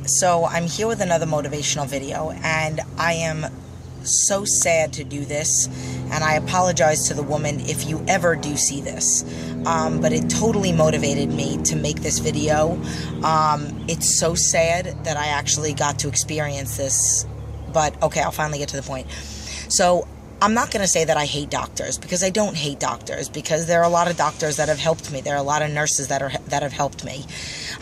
So I'm here with another motivational video, and I am so sad to do this, and I apologize to the woman if you ever do see this, but it totally motivated me to make this video. It's so sad that I actually got to experience this, but okay, I'll finally get to the point. So I'm not going to say that I hate doctors, because I don't hate doctors, because there are a lot of doctors that have helped me. There are a lot of nurses that have helped me.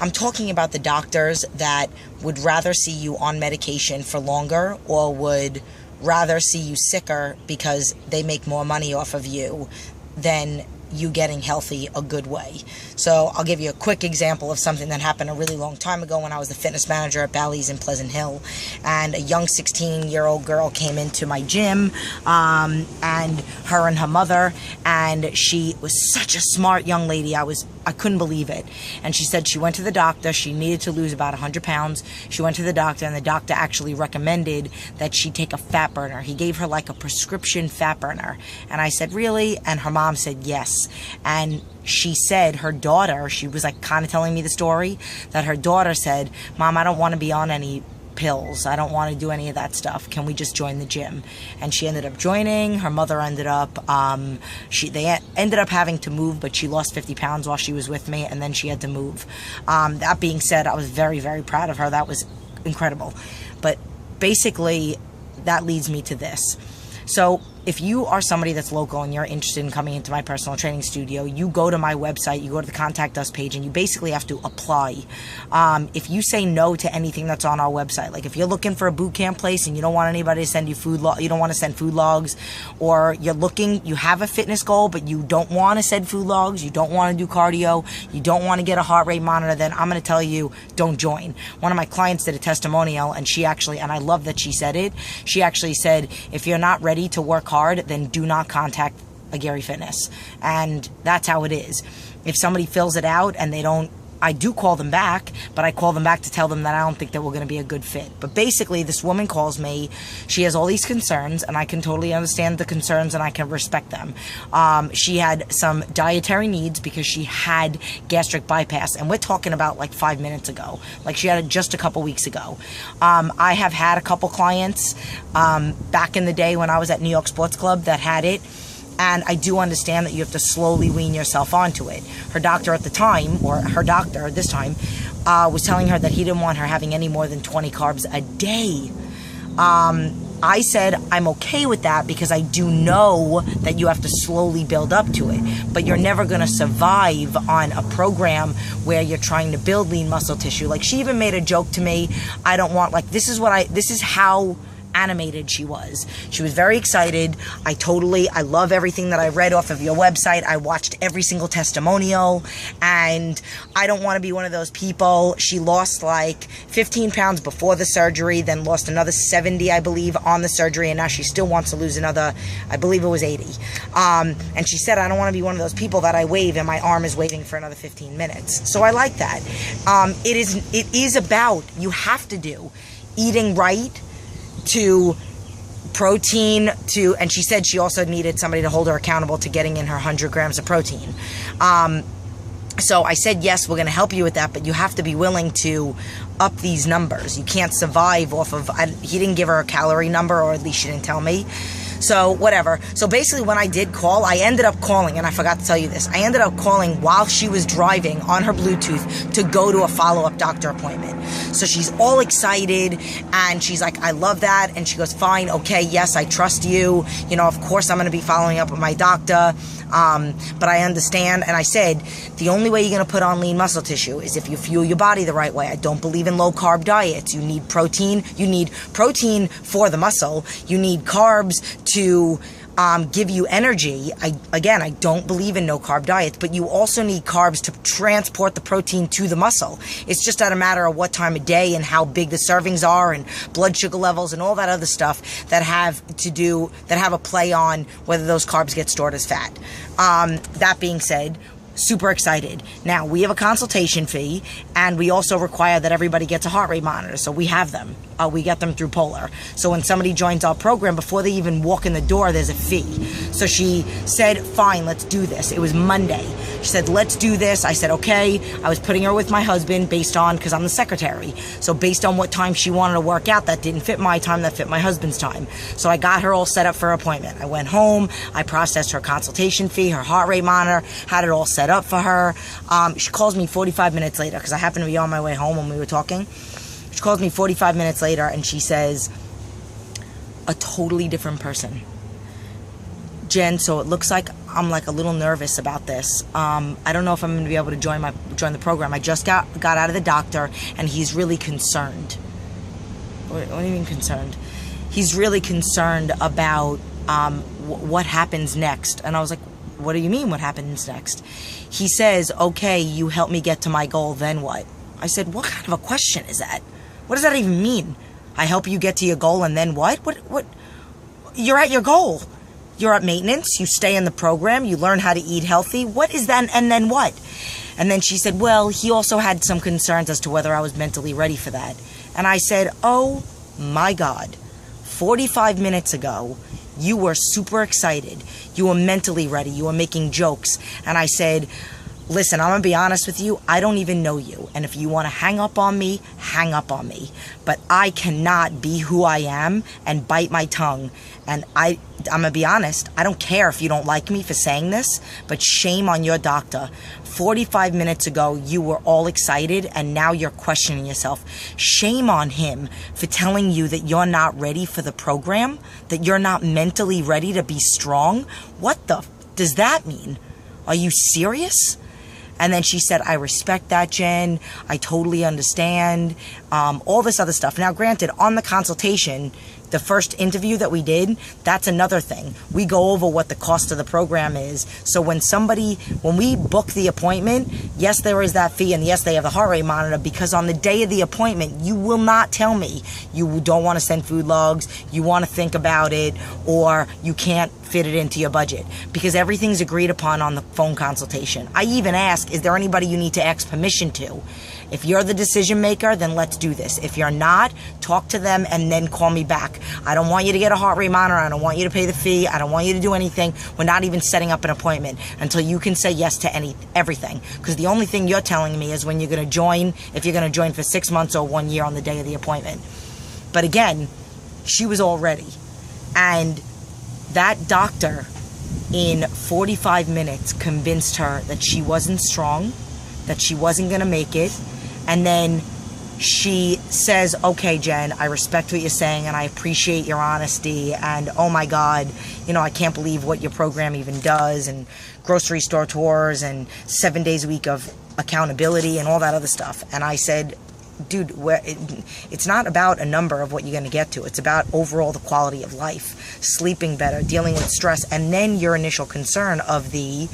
I'm talking about the doctors that would rather see you on medication for longer, or would rather see you sicker because they make more money off of you than you getting healthy a good way. So I'll give you a quick example of something that happened a really long time ago when I was the fitness manager at Bally's in Pleasant Hill, and a young 16-year-old girl came into my gym, and her and her mother, and she was such a smart young lady. I couldn't believe it. And she said she went to the doctor. She needed to lose about 100 pounds. She went to the doctor, and the doctor actually recommended that she take a fat burner. He gave her like a prescription fat burner. And I said, really? And her mom said yes. And she said her daughter, she was like kind of telling me the story, that her daughter said, Mom, I don't want to be on any pills. I don't want to do any of that stuff. Can we just join the gym? And she ended up joining. Her mother ended up, they ended up having to move, but she lost 50 pounds while she was with me, and then she had to move. That being said, I was very, very proud of her. That was incredible. But basically, that leads me to this. So if you are somebody that's local and you're interested in coming into my personal training studio, you go to my website, you go to the Contact Us page, and you basically have to apply. If you say no to anything that's on our website, like if you're looking for a boot camp place and you don't want anybody to send you you don't want to send food logs, or you have a fitness goal, but you don't want to send food logs, you don't want to do cardio, you don't want to get a heart rate monitor, then I'm going to tell you, don't join. One of my clients did a testimonial, and and I love that she said it, she actually said, if you're not ready to work hard, then do not contact Aguirre Fitness. And that's how it is. If somebody fills it out and they don't, I do call them back, but I call them back to tell them that I don't think that we're going to be a good fit. But basically, this woman calls me. She has all these concerns, and I can totally understand the concerns, and I can respect them. She had some dietary needs because she had gastric bypass, and we're talking about like 5 minutes ago. Like, she had it just a couple weeks ago. I have had a couple clients back in the day when I was at New York Sports Club that had it. And I do understand that you have to slowly wean yourself onto it. Her doctor at the time, or her doctor this time, was telling her that he didn't want her having any more than 20 carbs a day. I said I'm okay with that because I do know that you have to slowly build up to it. But you're never going to survive on a program where you're trying to build lean muscle tissue. Like, she even made a joke to me. I don't want, like, this is how animated she was. She was very excited. I love everything that I read off of your website. I watched every single testimonial, and I don't want to be one of those people. She lost like 15 pounds before the surgery, then lost another 70, I believe, on the surgery, and now she still wants to lose another, I believe it was 80. And she said, I don't want to be one of those people that I wave and my arm is waving for another 15 minutes. So I like that. It is about, you have to do eating right, to protein, and she said she also needed somebody to hold her accountable to getting in her 100 grams of protein. So I said, yes, we're going to help you with that, but you have to be willing to up these numbers. You can't survive off of, he didn't give her a calorie number, or at least she didn't tell me. So whatever. So basically, when I did call, I ended up calling, and I forgot to tell you this. I ended up calling while she was driving on her Bluetooth to go to a follow-up doctor appointment. So she's all excited, and she's like, I love that. And she goes, fine, okay, yes, I trust you. You know, of course I'm going to be following up with my doctor. But I understand. And I said, the only way you're going to put on lean muscle tissue is if you fuel your body the right way. I don't believe in low carb diets. You need protein. You need protein for the muscle. You need carbs to give you energy. I don't believe in no carb diets, but you also need carbs to transport the protein to the muscle. It's just a matter of what time of day and how big the servings are, and blood sugar levels and all that other stuff that have a play on whether those carbs get stored as fat. That being said, super excited. Now, we have a consultation fee, and we also require that everybody gets a heart rate monitor, so we have them. We get them through Polar. So when somebody joins our program, before they even walk in the door, there's a fee. So she said, fine, let's do this. It was Monday. She said, let's do this. I said, okay. I was putting her with my husband based on, because I'm the secretary. So based on what time she wanted to work out, that didn't fit my time, that fit my husband's time. So I got her all set up for her appointment. I went home. I processed her consultation fee, her heart rate monitor, had it all set up for her. She calls me 45 minutes later, because I happened to be on my way home when we were talking. She calls me 45 minutes later, and she says, a totally different person. Jen, so it looks like I'm like a little nervous about this. I don't know if I'm going to be able to join the program. I just got out of the doctor, and he's really concerned. What do you mean concerned? He's really concerned about what happens next. And I was like, what do you mean what happens next? He says, okay, you help me get to my goal, then what? I said, what kind of a question is that? What does that even mean? I help you get to your goal, and then what? What? You're at your goal. You're at maintenance. You stay in the program. You learn how to eat healthy. What is that? And then what? And then she said, well, he also had some concerns as to whether I was mentally ready for that. And I said, oh my God, 45 minutes ago, you were super excited. You were mentally ready. You were making jokes. And I said, listen, I'm going to be honest with you. I don't even know you. And if you want to hang up on me, hang up on me. But I cannot be who I am and bite my tongue. And I'm going to be honest. I don't care if you don't like me for saying this, but shame on your doctor. 45 minutes ago, you were all excited, and now you're questioning yourself. Shame on him for telling you that you're not ready for the program, that you're not mentally ready to be strong. What the does that mean? Are you serious? And then she said, I respect that, Jen. I totally understand. All this other stuff. Now, granted, on the consultation, the first interview that we did, that's another thing. We go over what the cost of the program is. So when we book the appointment, yes, there is that fee, and yes, they have the heart rate monitor, because on the day of the appointment, you will not tell me you don't want to send food logs, you want to think about it, or you can't fit it into your budget, because everything's agreed upon on the phone consultation. I even ask, is there anybody you need to ask permission to? If you're the decision maker, then let's do this. If you're not, talk to them and then call me back. I don't want you to get a heart rate monitor. I don't want you to pay the fee. I don't want you to do anything. We're not even setting up an appointment until you can say yes to everything. Because the only thing you're telling me is when you're going to join, if you're going to join for 6 months or 1 year on the day of the appointment. But again, she was all ready. And that doctor, in 45 minutes, convinced her that she wasn't strong, that she wasn't going to make it. And then she says, okay, Jen, I respect what you're saying, and I appreciate your honesty, and oh my God, I can't believe what your program even does, and grocery store tours, and 7 days a week of accountability, and all that other stuff. And I said, dude, it's not about a number of what you're going to get to. It's about overall the quality of life, sleeping better, dealing with stress, and then your initial concern of the,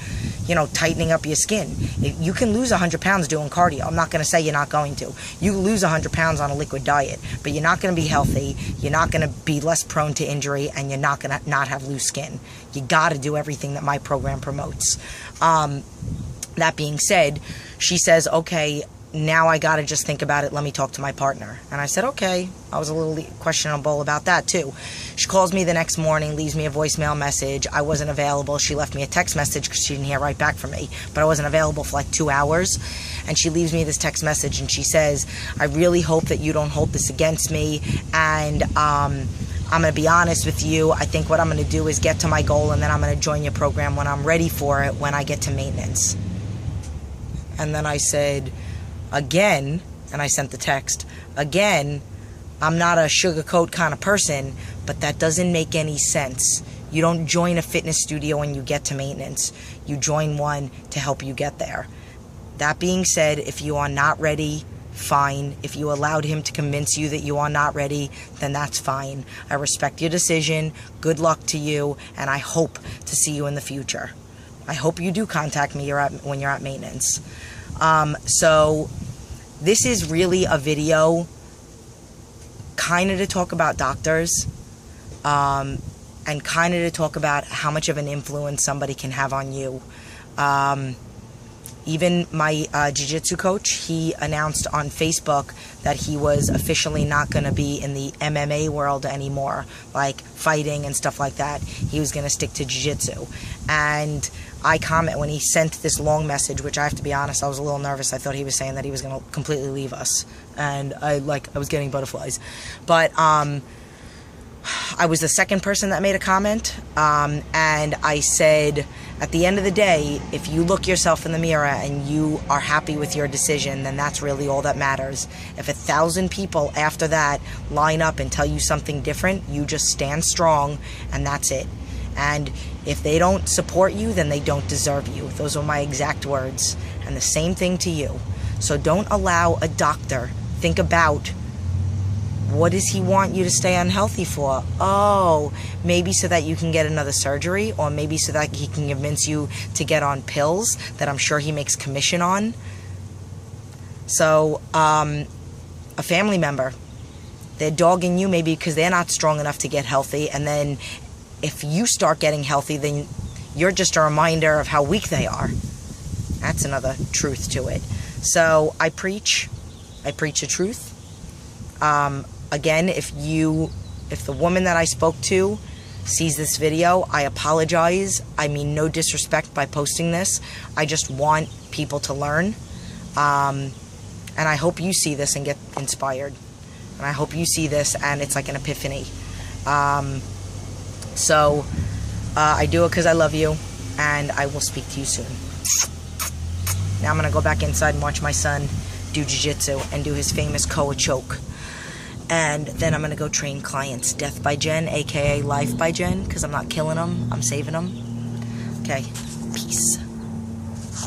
tightening up your skin. You can lose 100 pounds doing cardio. I'm not going to say you're not going to. You lose 100 pounds on a liquid diet, but you're not going to be healthy. You're not going to be less prone to injury, and you're not going to not have loose skin. You got to do everything that my program promotes. That being said, she says, okay, now I got to just think about it. Let me talk to my partner. And I said, okay. I was a little questionable about that too. She calls me the next morning, leaves me a voicemail message. I wasn't available. She left me a text message because she didn't hear right back from me. But I wasn't available for like 2 hours. And she leaves me this text message, and she says, I really hope that you don't hold this against me. And I'm going to be honest with you. I think what I'm going to do is get to my goal, and then I'm going to join your program when I'm ready for it, when I get to maintenance. And then I said, again, and I sent the text, again, I'm not a sugarcoat kind of person, but that doesn't make any sense. You don't join a fitness studio when you get to maintenance. You join one to help you get there. That being said, if you are not ready, fine. If you allowed him to convince you that you are not ready, then that's fine. I respect your decision. Good luck to you, and I hope to see you in the future. I hope you do contact me when you're at maintenance. So this is really a video kind of to talk about doctors, and kind of to talk about how much of an influence somebody can have on you. Even my jiu-jitsu coach, he announced on Facebook that he was officially not going to be in the MMA world anymore, like fighting and stuff like that. He was going to stick to jiu-jitsu. And I comment when he sent this long message, which I have to be honest, I was a little nervous. I thought he was saying that he was going to completely leave us. And I was getting butterflies. But I was the second person that made a comment, and I said, at the end of the day, if you look yourself in the mirror and you are happy with your decision, then that's really all that matters. If 1,000 people after that line up and tell you something different, you just stand strong, and that's it. And if they don't support you, then they don't deserve you. Those were my exact words. And the same thing to you. So don't allow a doctor think about, what does he want you to stay unhealthy for? Oh, maybe so that you can get another surgery, or maybe so that he can convince you to get on pills that I'm sure he makes commission on. So, a family member, they're dogging you maybe because they're not strong enough to get healthy, and then if you start getting healthy, then you're just a reminder of how weak they are. That's another truth to it. So, I preach the truth. Again, if the woman that I spoke to sees this video, I apologize. I mean no disrespect by posting this. I just want people to learn. And I hope you see this and get inspired. And I hope you see this and it's like an epiphany. So I do it because I love you, and I will speak to you soon. Now I'm going to go back inside and watch my son do jiu-jitsu and do his famous Koa choke. And then I'm going to go train clients. Death by Jen, a.k.a. Life by Jen, because I'm not killing them. I'm saving them. Okay. Peace.